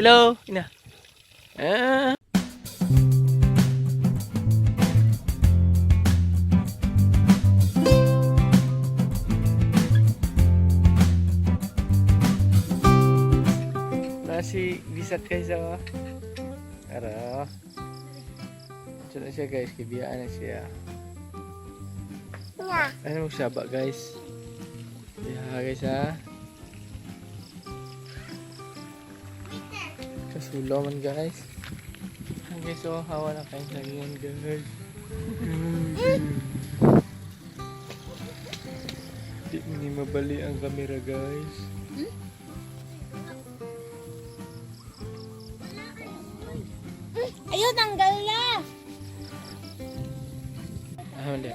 Hello, ina. Ah. Nasi bisat guys oh. Ara. Ito na siya guys, kibiyaan na siya. Ano magsaba guys? Ya guys ha. Kasulaman guys. Okay, so hawa na kain lagi yan guys. Di ni mabali ang kamera guys. Ayun, tanggal na! Hindi.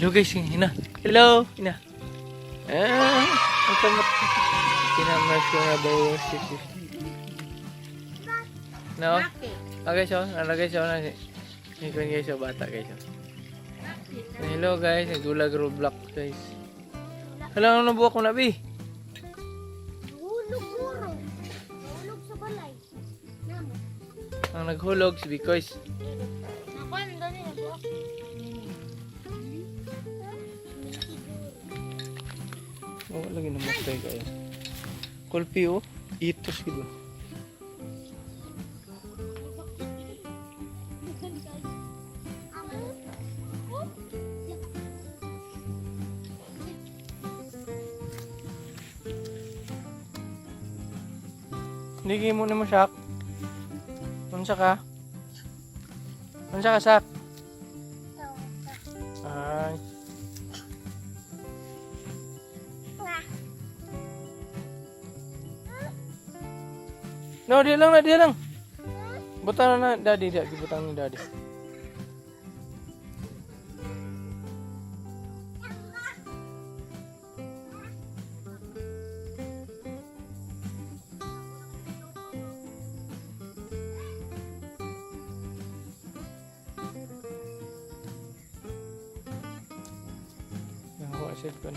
Hello guys, ina. Hello, ina. Ang tamat. Kinamas ko na bawas. No? Okay, so, nalagay siya na. Ikon guys, so, bata guys. Hello guys, nagdulag Roblox guys. Hello, ano buwak mo na, Bi? Hulog puro. Hulog sa balay. Namo. Ang naghulog si Bikoys. Nakuan, dali na po. Oh, lagi na matay kayo. Kulpi oh, itos gitu. Hindi mo na mo sak. Unsa ka? Unsa ka sak? Ay. No, dia lang. Butang na daddy dia, gibutang ni daddy. Nahawa siya ko.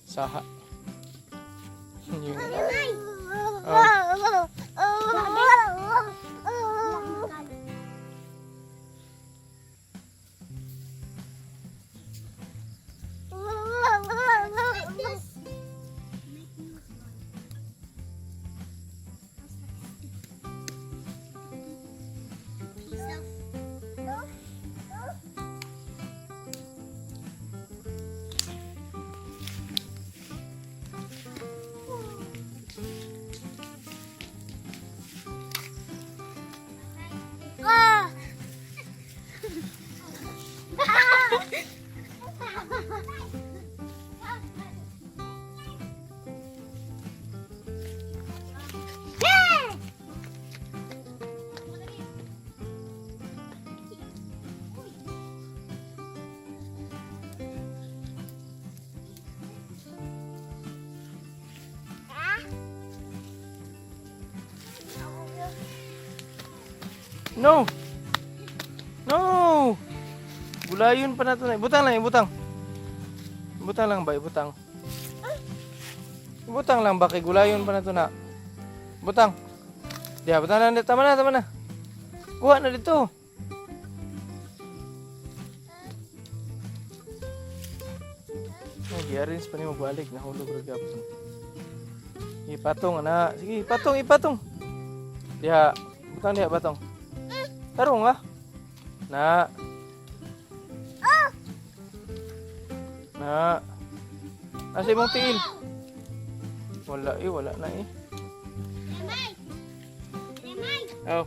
Saha. Yung No! No! Gulayon pa na ito. Ibutang lang, ibutang. Ibutang lang ba, ibutang. Ibutang lang ba, kay gulayon pa na ito na. Ibutang. Diya, butang na. Tama na. Kuha na dito. I-arrange pa niyo magbalik. Nahulog rin kapon. Ipatong, anak. Sige, ipatong. Diya, butang diya, batong. Tarong nga. Na. Nasa imong tiil. Wala na eh. Remay! Oh.